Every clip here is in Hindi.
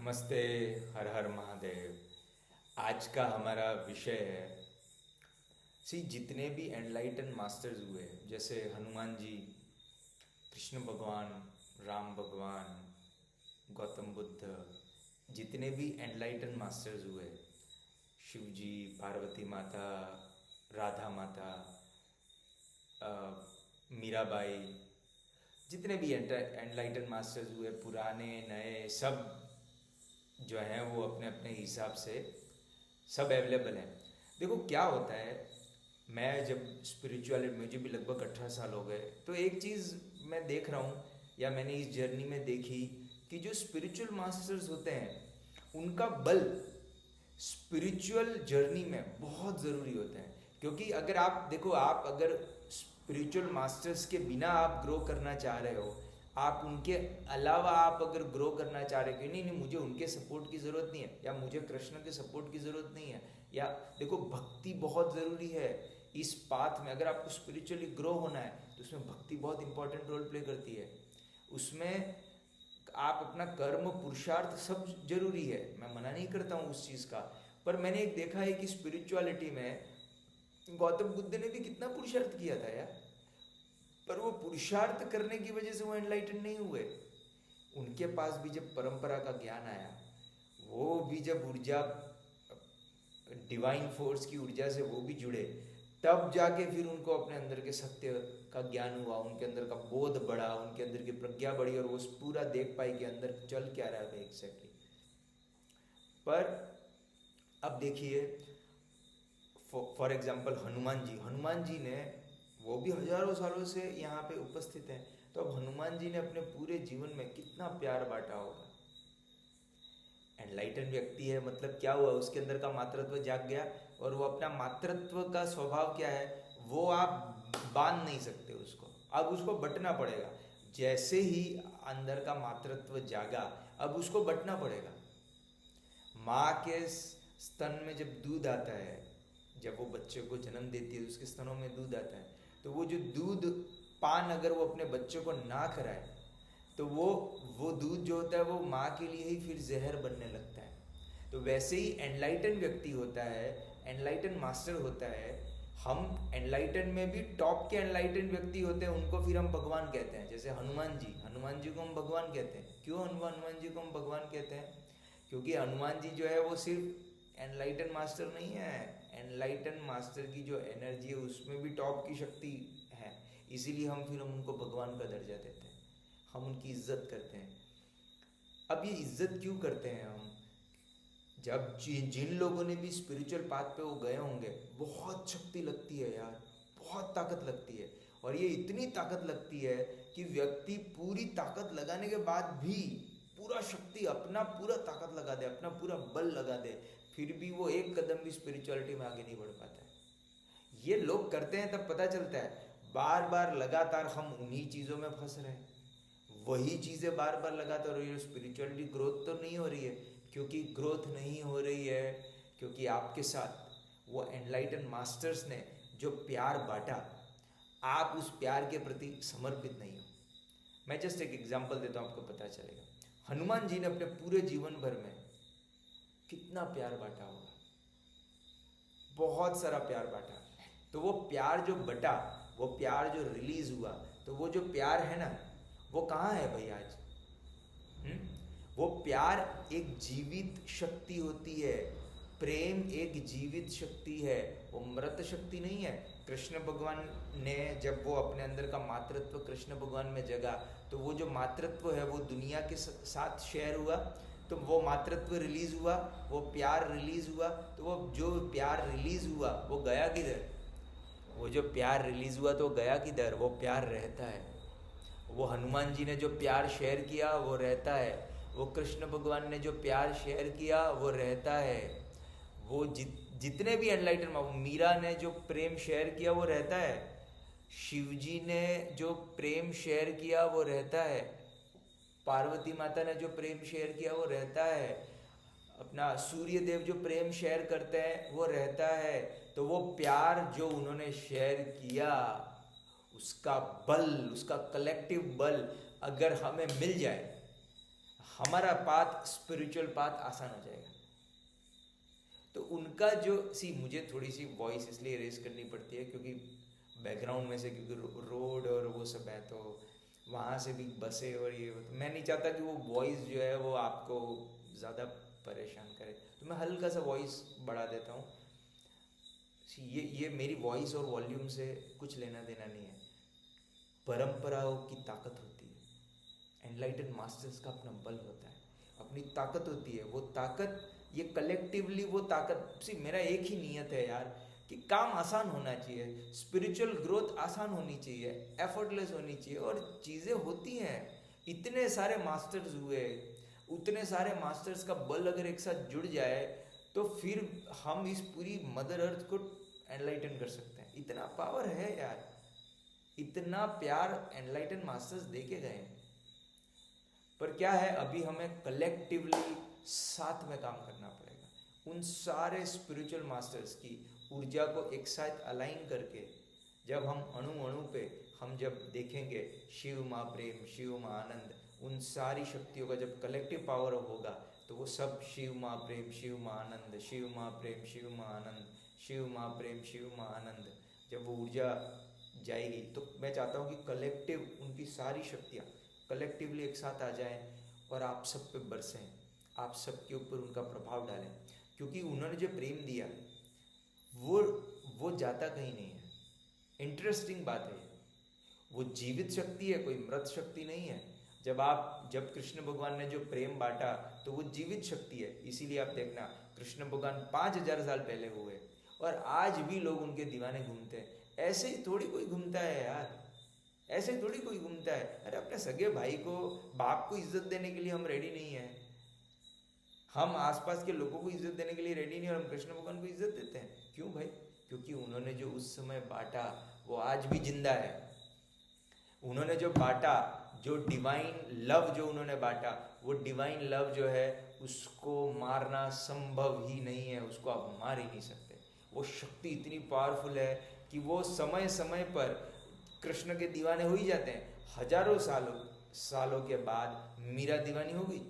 नमस्ते। हर हर महादेव। आज का हमारा विषय है जितने भी एनलाइटन मास्टर्स हुए, जैसे हनुमान जी, कृष्ण भगवान, राम भगवान, गौतम बुद्ध, जितने भी एनलाइटन मास्टर्स हुए, शिव जी, पार्वती माता, राधा माता, अ, मीराबाई, जितने भी एनलाइटन मास्टर्स हुए, पुराने नए सब जो हैं वो अपने अपने हिसाब से सब अवेलेबल हैं। देखो क्या होता है, मैं जब स्पिरिचुअल, मुझे भी लगभग 18 साल हो गए, तो एक चीज़ मैं देख रहा हूँ या मैंने इस जर्नी में देखी कि जो स्पिरिचुअल मास्टर्स होते हैं उनका बल स्पिरिचुअल जर्नी में बहुत ज़रूरी होता है। क्योंकि अगर आप देखो, आप अगर स्पिरिचुअल मास्टर्स के बिना आप ग्रो करना चाह रहे हो, आप उनके अलावा आप अगर ग्रो करना चाह रहे हो कि नहीं नहीं मुझे उनके सपोर्ट की ज़रूरत नहीं है या मुझे कृष्ण के सपोर्ट की ज़रूरत नहीं है, या देखो भक्ति बहुत ज़रूरी है इस पाथ में। अगर आपको स्पिरिचुअली ग्रो होना है तो उसमें भक्ति बहुत इंपॉर्टेंट रोल प्ले करती है। उसमें आप अपना कर्म पुरुषार्थ सब जरूरी है, मैं मना नहीं करता हूँ उस चीज़ का। पर मैंने एक देखा है कि स्पिरिचुअलिटी में गौतम बुद्ध ने भी कितना पुरुषार्थ किया था यार, पर वो पुरुषार्थ करने की वजह से वो एनलाइटन नहीं हुए। उनके पास भी जब परंपरा का ज्ञान आया, वो भी जब ऊर्जा, डिवाइन फोर्स की ऊर्जा से वो भी जुड़े, तब जाके फिर उनको अपने अंदर के सत्य का ज्ञान हुआ, उनके अंदर का बोध बढ़ा, उनके अंदर की प्रज्ञा बढ़ी और वो पूरा देख पाई कि अंदर चल क्या रहा है एग्जैक्टली। पर अब देखिए, फॉर एग्जाम्पल हनुमान जी ने, वो भी हजारों सालों से यहाँ पे उपस्थित हैं, तो अब हनुमान जी ने अपने पूरे जीवन में कितना प्यार बांटा होगा। एनलाइटन व्यक्ति है, मतलब क्या हुआ, उसके अंदर का मातृत्व जाग गया, और वो अपना मातृत्व का स्वभाव क्या है, वो आप बांध नहीं सकते उसको, अब उसको बटना पड़ेगा। जैसे ही अंदर का मातृत्व जागा, अब उसको बटना पड़ेगा। माँ के स्तन में जब दूध आता है, जब वो बच्चे को जन्म देती है, उसके स्तनों में दूध आता है, तो वो जो दूध पान अगर वो अपने बच्चे को ना कराए, तो वो दूध जो होता है वो माँ के लिए ही फिर जहर बनने लगता है। तो वैसे ही एनलाइटन व्यक्ति होता है, एनलाइटन मास्टर होता है। हम एनलाइटन में भी टॉप के एनलाइटन व्यक्ति होते हैं, उनको फिर हम भगवान कहते हैं। जैसे हनुमान जी को हम भगवान कहते हैं। क्यों हनुमान जी को हम भगवान कहते हैं? क्योंकि हनुमान जी जो है वो सिर्फ एनलाइटन मास्टर नहीं है, एनलाइटन मास्टर की जो एनर्जी है उसमें भी टॉप की शक्ति है। इसीलिए हम उनको भगवान का दर्जा देते हैं, हम उनकी इज्जत करते हैं। अब ये इज्जत क्यों करते हैं हम? जब जिन लोगों ने भी स्पिरिचुअल पाथ पे वो गए होंगे, बहुत शक्ति लगती है यार, बहुत ताकत लगती है। और ये इतनी ताकत लगती है कि व्यक्ति पूरी ताकत लगाने के बाद भी, पूरा शक्ति, अपना पूरा ताकत लगा दे, अपना पूरा बल लगा दे, फिर भी वो एक कदम भी स्पिरिचुअलिटी में आगे नहीं बढ़ पाता है। ये लोग करते हैं तब पता चलता है, बार बार लगातार हम उन्हीं चीज़ों में फंस रहे हैं, वही चीज़ें बार बार लगातार हो रही है। स्पिरिचुअलिटी ग्रोथ तो नहीं हो रही है। क्योंकि ग्रोथ नहीं हो रही है क्योंकि आपके साथ वो एनलाइटन मास्टर्स ने जो प्यार बांटा, आप उस प्यार के प्रति समर्पित नहीं हो। मैं जस्ट एक एग्जांपल देता हूँ, आपको पता चलेगा। हनुमान जी ने अपने पूरे जीवन भर में कितना प्यार बांटा होगा, बहुत सारा प्यार बांटा। तो वो प्यार जो बटा, वो प्यार जो रिलीज हुआ, तो वो जो प्यार है ना, वो कहाँ है भाई आज? वो प्यार एक जीवित शक्ति होती है। प्रेम एक जीवित शक्ति है, वो मृत शक्ति नहीं है। कृष्ण भगवान ने, जब वो अपने अंदर का मातृत्व कृष्ण भगवान में जगा, तो वो जो मातृत्व है वो दुनिया के साथ शेयर हुआ, तो वो मातृत्व रिलीज हुआ, वो प्यार रिलीज हुआ। तो वो जो प्यार रिलीज हुआ वो गया किधर? वो जो प्यार रिलीज हुआ तो गया किधर? वो प्यार रहता है। वो हनुमान जी ने जो प्यार शेयर किया वो रहता है, वो कृष्ण भगवान ने जो प्यार शेयर किया वो रहता है, वो जितने भी एनलाइटन, मीरा ने जो प्रेम शेयर किया वो रहता है, शिव जी ने जो प्रेम शेयर किया वो रहता है, पार्वती माता ने जो प्रेम शेयर किया वो रहता है, अपना सूर्य देव जो प्रेम शेयर करते हैं वो रहता है। तो वो प्यार जो उन्होंने शेयर किया, उसका बल, उसका कलेक्टिव बल अगर हमें मिल जाए, हमारा पाथ, स्पिरिचुअल पाथ आसान हो जाएगा। तो उनका जो मुझे थोड़ी सी वॉइस इसलिए रेस करनी पड़ती है क्योंकि बैकग्राउंड में से, क्योंकि रोड और वो सब है, तो वहाँ से भी बसें और ये, तो मैं नहीं चाहता कि वो वॉइस जो है वो आपको ज़्यादा परेशान करे, तो मैं हल्का सा वॉइस बढ़ा देता हूँ। ये मेरी वॉइस और वॉल्यूम से कुछ लेना देना नहीं है, परंपराओं की ताकत होती है। एनलाइटन मास्टर्स का अपना बल होता है, अपनी ताकत होती है। वो ताकत, ये कलेक्टिवली वो ताकत, मेरा एक ही नियत है यार कि काम आसान होना चाहिए, स्पिरिचुअल ग्रोथ आसान होनी चाहिए, एफर्टलेस होनी चाहिए, और चीज़ें होती हैं। इतने सारे मास्टर्स हुए, उतने सारे मास्टर्स का बल अगर एक साथ जुड़ जाए तो फिर हम इस पूरी मदर अर्थ को एनलाइटन कर सकते हैं। इतना पावर है यार, इतना प्यार एनलाइटन मास्टर्स दे के गए। पर क्या है, अभी हमें कलेक्टिवली साथ में काम करना पड़ेगा। उन सारे स्पिरिचुअल मास्टर्स की ऊर्जा को एक साथ अलाइन करके, जब हम अणु अणु पे हम जब देखेंगे शिव माँ प्रेम, शिव माँ आनंद, उन सारी शक्तियों का जब कलेक्टिव पावर होगा तो वो सब शिव माँ प्रेम, शिव माँ आनंद, शिव माँ प्रेम, शिव माँ आनंद, शिव माँ प्रेम, शिव माँ आनंद, जब वो ऊर्जा जाएगी तो मैं चाहता हूँ कि कलेक्टिव उनकी सारी शक्तियाँ कलेक्टिवली एक साथ आ जाएं और आप सब पे बरसें, आप सबके ऊपर उनका प्रभाव डालें। क्योंकि उन्होंने जो प्रेम दिया वो जाता कहीं नहीं है। इंटरेस्टिंग बात है, वो जीवित शक्ति है, कोई मृत शक्ति नहीं है। जब कृष्ण भगवान ने जो प्रेम बांटा तो वो जीवित शक्ति है। इसीलिए आप देखना, कृष्ण भगवान 5000 साल पहले हुए और आज भी लोग उनके दीवाने घूमते हैं। ऐसे ही थोड़ी कोई घूमता है यार, ऐसे थोड़ी कोई घूमता है। अरे अपने सगे भाई को, बाप को इज्जत देने के लिए हम रेडी नहीं है, हम आसपास के लोगों को इज्जत देने के लिए रेडी नहीं, और हम कृष्ण भगवान को इज्जत देते हैं। क्यों भाई? क्योंकि उन्होंने जो उस समय बांटा वो आज भी जिंदा है। उन्होंने जो बांटा, जो डिवाइन लव जो उन्होंने बांटा, वो डिवाइन लव जो है उसको मारना संभव ही नहीं है, उसको आप मार ही नहीं सकते। वो शक्ति इतनी पावरफुल है कि वो समय समय पर कृष्ण के दीवाने हो ही जाते हैं। हजारों सालों के बाद मीरा दीवानी हो गई,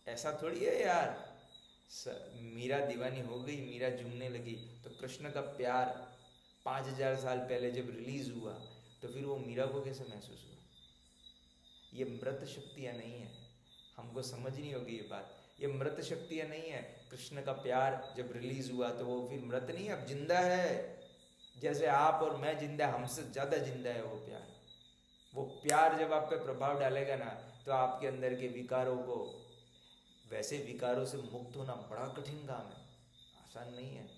ऐसा थोड़ी है यार। मीरा दीवानी हो गई, मीरा झूमने लगी, तो कृष्ण का प्यार 5000 साल पहले जब रिलीज हुआ तो फिर वो मीरा को कैसे महसूस हुआ? ये मृत शक्तियाँ नहीं है, हमको समझनी होगी ये बात। ये मृत शक्तियाँ नहीं है। कृष्ण का प्यार जब रिलीज हुआ तो वो फिर मृत नहीं है, अब जिंदा है। जैसे आप और मैं जिंदा, हमसे ज़्यादा जिंदा है वो प्यार। वो प्यार जब आप पे प्रभाव डालेगा ना तो आपके अंदर के विकारों को, वैसे विकारों से मुक्त होना बड़ा कठिन काम है, आसान नहीं है।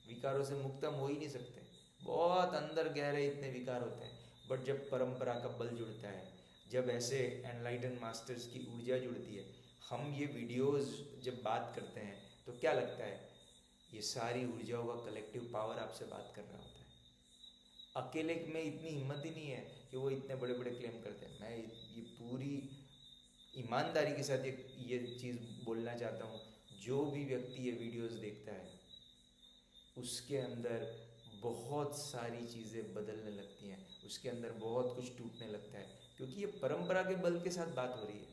विकारों से मुक्त हम हो ही नहीं सकते, बहुत अंदर गहरे इतने विकार होते हैं। बट जब परंपरा का बल जुड़ता है, जब ऐसे एनलाइटन मास्टर्स की ऊर्जा जुड़ती है, हम ये वीडियोस जब बात करते हैं तो क्या लगता है, ये सारी ऊर्जाओं का कलेक्टिव पावर आपसे बात कर रहा होता है। अकेले में इतनी हिम्मत ही नहीं है कि वो इतने बड़े बड़े क्लेम करते हैं। मैं ये पूरी ईमानदारी के साथ ये चीज़ बोलना चाहता हूँ, जो भी व्यक्ति ये वीडियोस देखता है उसके अंदर बहुत सारी चीज़ें बदलने लगती हैं, उसके अंदर बहुत कुछ टूटने लगता है। क्योंकि ये परंपरा के बल के साथ बात हो रही है,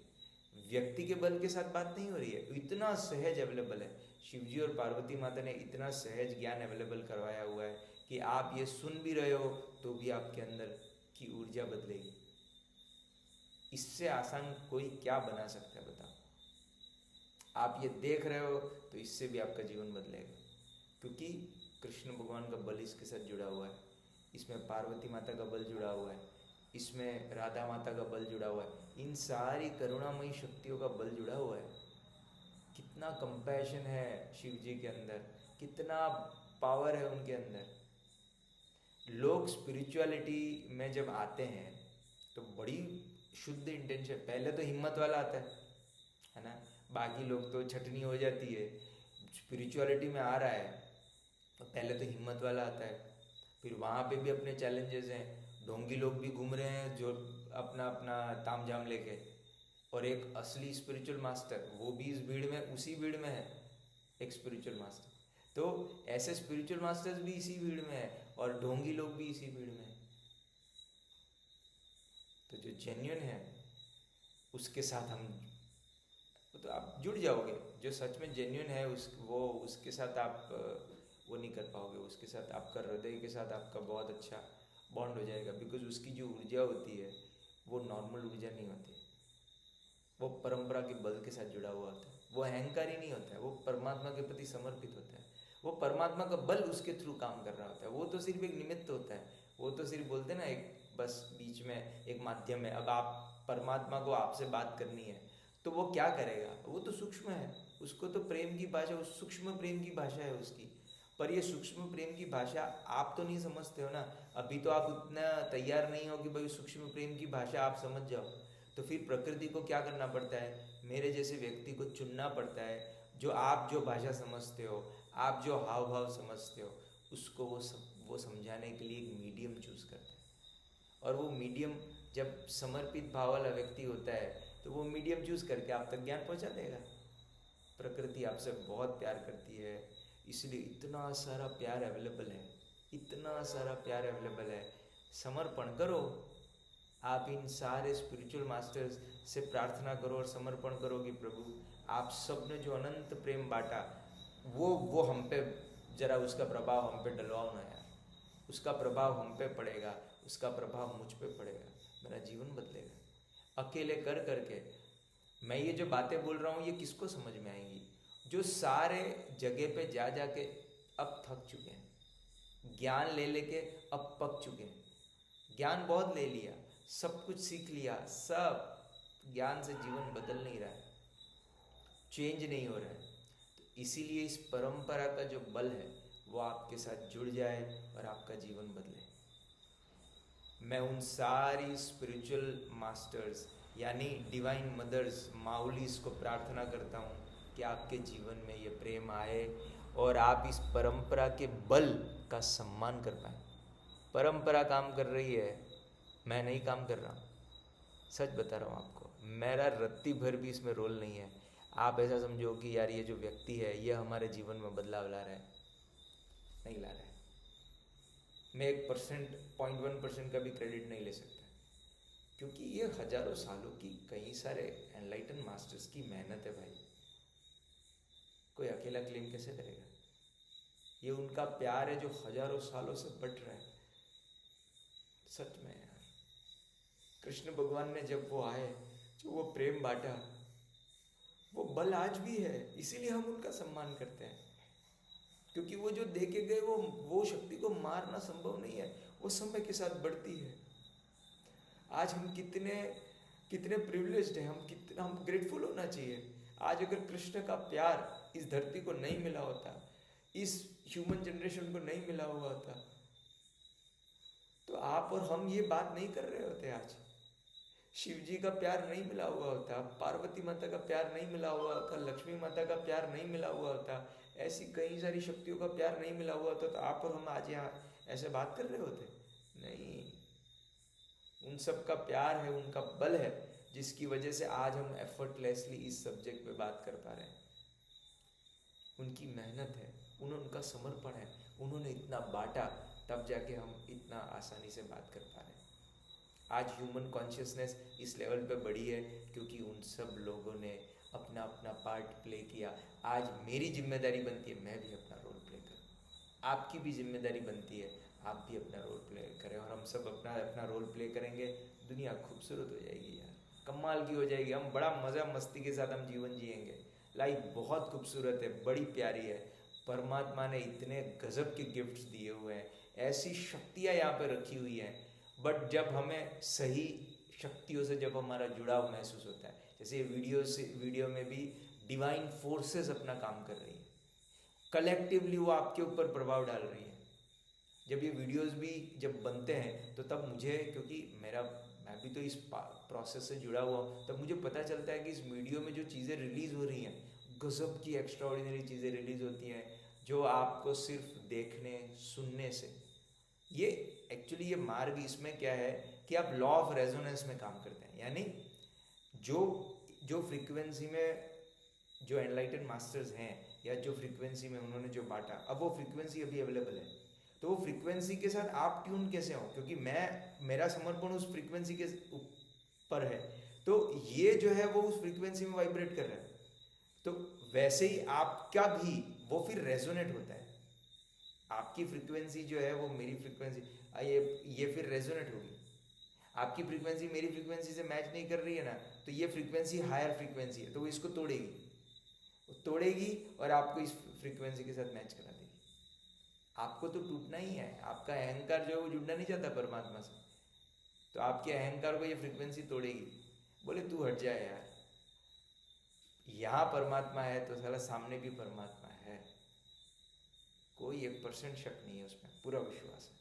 व्यक्ति के बल के साथ बात नहीं हो रही है। इतना सहज अवेलेबल है, शिवजी और पार्वती माता ने इतना सहज ज्ञान अवेलेबल करवाया हुआ है कि आप ये सुन भी रहे हो तो भी आपके अंदर की ऊर्जा बदलेगी। इससे आसान कोई क्या बना सकता है बताओ? आप ये देख रहे हो तो इससे भी आपका जीवन बदलेगा, क्योंकि कृष्ण भगवान का बल इसके साथ जुड़ा हुआ है, इसमें पार्वती माता का बल जुड़ा हुआ है, इसमें राधा माता का बल जुड़ा हुआ है, इन सारी करुणामयी शक्तियों का बल जुड़ा हुआ है। कितना कंपैशन है शिव जी के अंदर, कितना पावर है उनके अंदर। लोग स्पिरिचुअलिटी में जब आते हैं तो बड़ी शुद्ध इंटेंशन, पहले तो हिम्मत वाला आता है ना, बाकी लोग तो छटनी हो जाती है। स्पिरिचुअलिटी में आ रहा है तो पहले तो हिम्मत वाला आता है, फिर वहाँ पे भी अपने चैलेंजेस हैं। ढोंगी लोग भी घूम रहे हैं जो अपना अपना ताम झाम लेके, और एक असली स्पिरिचुअल मास्टर वो भी इस भीड़ में, उसी भीड़ में है एक स्पिरिचुअल मास्टर। तो ऐसे स्पिरिचुअल मास्टर्स भी इसी भीड़ में है और ढोंगी लोग भी इसी भीड़ में है। तो जो जेन्युइन है उसके साथ हम आप जुड़ जाओगे। जो सच में जेन्युइन है उसके साथ आप वो नहीं कर पाओगे, उसके साथ आपका हृदय के साथ आपका बहुत अच्छा बॉन्ड हो जाएगा। बिकॉज उसकी जो ऊर्जा होती है वो नॉर्मल ऊर्जा नहीं होती, वो परंपरा के बल के साथ जुड़ा हुआ होता है, वो अहंकारी नहीं होता है, वो परमात्मा के प्रति समर्पित होता है। वो परमात्मा का बल उसके थ्रू काम कर रहा होता है, वो तो सिर्फ एक निमित्त होता है, वो तो सिर्फ बोलते हैं ना एक बस बीच में एक माध्यम है। अब आप परमात्मा को आपसे बात करनी है तो वो क्या करेगा, वो तो सूक्ष्म है, उसको तो प्रेम की भाषा, उस सूक्ष्म प्रेम की भाषा है उसकी। पर ये सूक्ष्म प्रेम की भाषा आप तो नहीं समझते हो ना, अभी तो आप उतना तैयार नहीं हो कि भाई सूक्ष्म प्रेम की भाषा आप समझ जाओ। तो फिर प्रकृति को क्या करना पड़ता है, मेरे जैसे व्यक्ति को चुनना पड़ता है, जो भाषा समझते हो, आप जो हाव भाव समझते हो, उसको वो समझाने के लिए एक मीडियम चूज करते हैं। और वो मीडियम जब समर्पित भाव वाला व्यक्ति होता है तो वो मीडियम चूज करके आप तक ज्ञान पहुंचा देगा। प्रकृति आपसे बहुत प्यार करती है, इसलिए इतना सारा प्यार अवेलेबल है, इतना सारा प्यार अवेलेबल है। समर्पण करो, आप इन सारे स्पिरिचुअल मास्टर्स से प्रार्थना करो और समर्पण करो कि प्रभु आप सब ने जो अनंत प्रेम बांटा वो हम पे जरा उसका प्रभाव हम पे डलवाओ ना यार, उसका प्रभाव हम पे पड़ेगा, उसका प्रभाव मुझ पे पड़ेगा, मेरा जीवन बदलेगा। अकेले कर करके मैं ये जो बातें बोल रहा हूँ ये किसको समझ में आएंगी, जो सारे जगह पे जा जाके अब थक चुके हैं, ज्ञान ले लेके अब पक चुके हैं, ज्ञान बहुत ले लिया, सब कुछ सीख लिया, सब ज्ञान से जीवन बदल नहीं रहा है, चेंज नहीं हो रहा है। तो इसीलिए इस परंपरा का जो बल है वो आपके साथ जुड़ जाए और आपका जीवन बदले। मैं उन सारी स्पिरिचुअल मास्टर्स यानी डिवाइन मदर्स, माउलीज को प्रार्थना करता हूँ कि आपके जीवन में ये प्रेम आए और आप इस परंपरा के बल का सम्मान कर पाए। परंपरा काम कर रही है, मैं नहीं काम कर रहा हूँ, सच बता रहा हूँ आपको, मेरा रत्ती भर भी इसमें रोल नहीं है। आप ऐसा समझो कि यार ये जो व्यक्ति है ये हमारे जीवन में बदलाव ला रहा है, नहीं ला रहा है। मैं 1% का भी क्रेडिट नहीं ले सकता, क्योंकि ये हजारों सालों की कई सारे एनलाइटन मास्टर्स की मेहनत है भाई, कोई अकेला क्लेम कैसे करेगा। ये उनका प्यार है जो हजारों सालों से बट रहा है। सच में यार, कृष्ण भगवान ने जब वो आए, जो वो प्रेम बांटा, वो बल आज भी है, इसीलिए हम उनका सम्मान करते हैं। क्योंकि वो जो दे के गए वो शक्ति को मारना संभव नहीं है, वो समय के साथ बढ़ती है। आज हम कितने प्रिविलेज्ड हैं, हम ग्रेटफुल होना चाहिए। आज अगर कृष्ण का प्यार इस धरती को नहीं मिला होता, इस ह्यूमन जनरेशन को नहीं मिला हुआ होता, तो आप और हम ये बात नहीं कर रहे होते। आज शिव जी का प्यार नहीं मिला हुआ होता, पार्वती माता का प्यार नहीं मिला हुआ होता, लक्ष्मी माता का प्यार नहीं मिला हुआ होता, ऐसी कई सारी शक्तियों का प्यार नहीं मिला हुआ होता, तो आप और हम आज यहाँ ऐसे बात कर रहे होते नहीं। उन सब का प्यार है, उनका बल है, जिसकी वजह से आज हम एफर्टलेसली इस सब्जेक्ट पे बात कर पा रहे हैं। उनकी मेहनत है, उनका समर्पण है, उन्होंने इतना बांटा, तब जाके हम इतना आसानी से बात कर पा रहे हैं। आज ह्यूमन कॉन्शियसनेस इस लेवल पे बढ़ी है क्योंकि उन सब लोगों ने अपना अपना पार्ट प्ले किया। आज मेरी जिम्मेदारी बनती है मैं भी अपना रोल प्ले करूँ, आपकी भी जिम्मेदारी बनती है आप भी अपना रोल प्ले करें, और हम सब अपना अपना रोल प्ले करेंगे, दुनिया खूबसूरत हो जाएगी यार, कमाल की हो जाएगी। हम बड़ा मज़ा मस्ती के साथ हम जीवन जिएंगे। लाइफ बहुत खूबसूरत है, बड़ी प्यारी है। परमात्मा ने इतने गजब के गिफ्ट्स दिए हुए हैं, ऐसी शक्तियाँ यहाँ पे रखी हुई हैं, बट जब हमें सही शक्तियों से जब हमारा जुड़ाव महसूस होता है, जैसे वीडियो में भी डिवाइन फोर्सेस अपना काम कर रही है, कलेक्टिवली वो आपके ऊपर प्रभाव डाल रही है। जब ये वीडियोस भी जब बनते हैं तो तब मुझे, क्योंकि मैं भी तो इस प्रोसेस से जुड़ा हुआ हूँ, तब मुझे पता चलता है कि इस वीडियो में जो चीज़ें रिलीज़ हो रही हैं, गजब की एक्स्ट्राऑर्डिनरी चीज़ें रिलीज़ होती हैं, जो आपको सिर्फ देखने सुनने से, ये एक्चुअली ये मार्ग इसमें क्या है कि आप लॉ ऑफ रेजोनेंस में काम करते हैं। यानी जो फ्रीक्वेंसी में जो एनलाइटन मास्टर्स हैं, या जो फ्रीक्वेंसी में उन्होंने जो बांटा, अब वो फ्रीक्वेंसी अभी अवेलेबल है, तो वो फ्रीक्वेंसी के साथ आप ट्यून कैसे हो, क्योंकि मेरा समर्पण उस फ्रीक्वेंसी के ऊपर है, तो ये जो है वो उस फ्रीक्वेंसी में वाइब्रेट कर रहा है। तो वैसे ही आपका भी वो फिर रेजोनेट होता है। आपकी फ्रीक्वेंसी जो है वो मेरी फ्रीक्वेंसी, ये फिर रेजोनेट होगी। आपकी फ्रीक्वेंसी मेरी फ्रीक्वेंसी से मैच नहीं कर रही है ना, तो ये फ्रीक्वेंसी हायर फ्रीक्वेंसी है, तो वो इसको तोड़ेगी, वो तोड़ेगी और आपको इस फ्रीक्वेंसी के साथ मैच करा देगी। आपको तो टूटना ही है, आपका अहंकार जो है वो जुड़ना नहीं चाहता परमात्मा से, तो आपके अहंकार को ये फ्रीक्वेंसी तोड़ेगी। बोले तू हट जाए यार, यहाँ परमात्मा है तो साला सामने भी परमात्मा है, कोई 1% शक नहीं है उसमें, पूरा विश्वास है।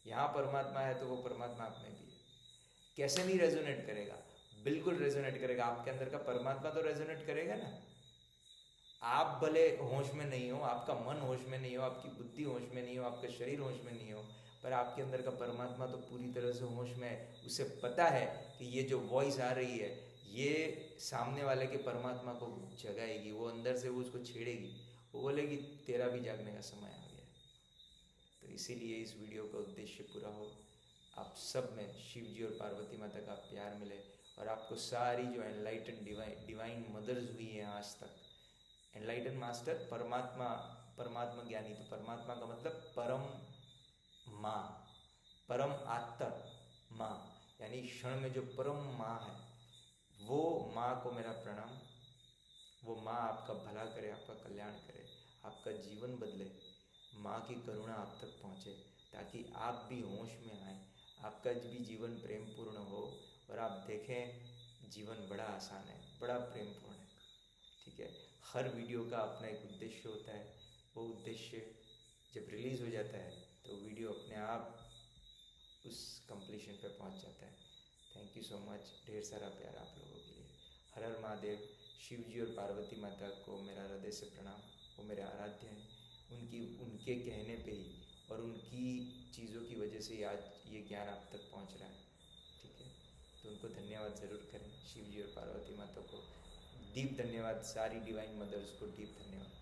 यहाँ परमात्मा है तो वो परमात्मा आप में भी है। कैसे नहीं रेजोनेट करेगा? बिल्कुल रेजोनेट करेगा। आपके अंदर का परमात्मा तो रेजोनेट करेगा ना। आप भले होश में नहीं हो, आपका मन होश में नहीं हो, आपकी बुद्धि होश में नहीं हो, आपका शरीर होश में नहीं हो, पर आपके अंदर का परमात्मा तो पूरी तरह से होश में है। उसे पता है कि ये जो वॉइस आ रही है ये सामने वाले के परमात्मा को जगाएगी, वो अंदर से वो उसको छेड़ेगी, वो बोलेगी तेरा भी जागने का समय आ गया। तो इसीलिए इस वीडियो का उद्देश्य पूरा हो, आप सब में शिव जी और पार्वती माता का प्यार मिले, और आपको सारी जो एनलाइटन डिवाइन मदर्स हुई हैं आज तक, एनलाइटन मास्टर परमात्मा, परमात्मा ज्ञानी, तो परमात्मा का मतलब परम माँ, परम आत्मा माँ, यानी क्षण में जो परम माँ है वो माँ को मेरा प्रणाम। वो माँ आपका भला करे, आपका कल्याण करे, आपका जीवन बदले, माँ की करुणा आप तक पहुँचे, ताकि आप भी होश में आए, आपका भी जीवन प्रेम पूर्ण हो, और आप देखें जीवन बड़ा आसान है, बड़ा प्रेमपूर्ण है। ठीक है, हर वीडियो का अपना एक उद्देश्य होता है, वो उद्देश्य जब रिलीज़ हो जाता है तो वीडियो अपने आप उस कंप्लीशन पे पहुंच जाता है। थैंक यू सो मच, ढेर सारा प्यार आप लोगों के लिए। हर हर महादेव। शिव जी और पार्वती माता को मेरा हृदय से प्रणाम, वो मेरे आराध्य हैं। उनके कहने पे ही और उनकी चीज़ों की वजह से आज ये ज्ञान आप तक पहुंच रहा है। ठीक है, तो उनको धन्यवाद ज़रूर करें, शिव जी और पार्वती माता को डीप धन्यवाद, सारी डिवाइन मदर्स को डीप धन्यवाद।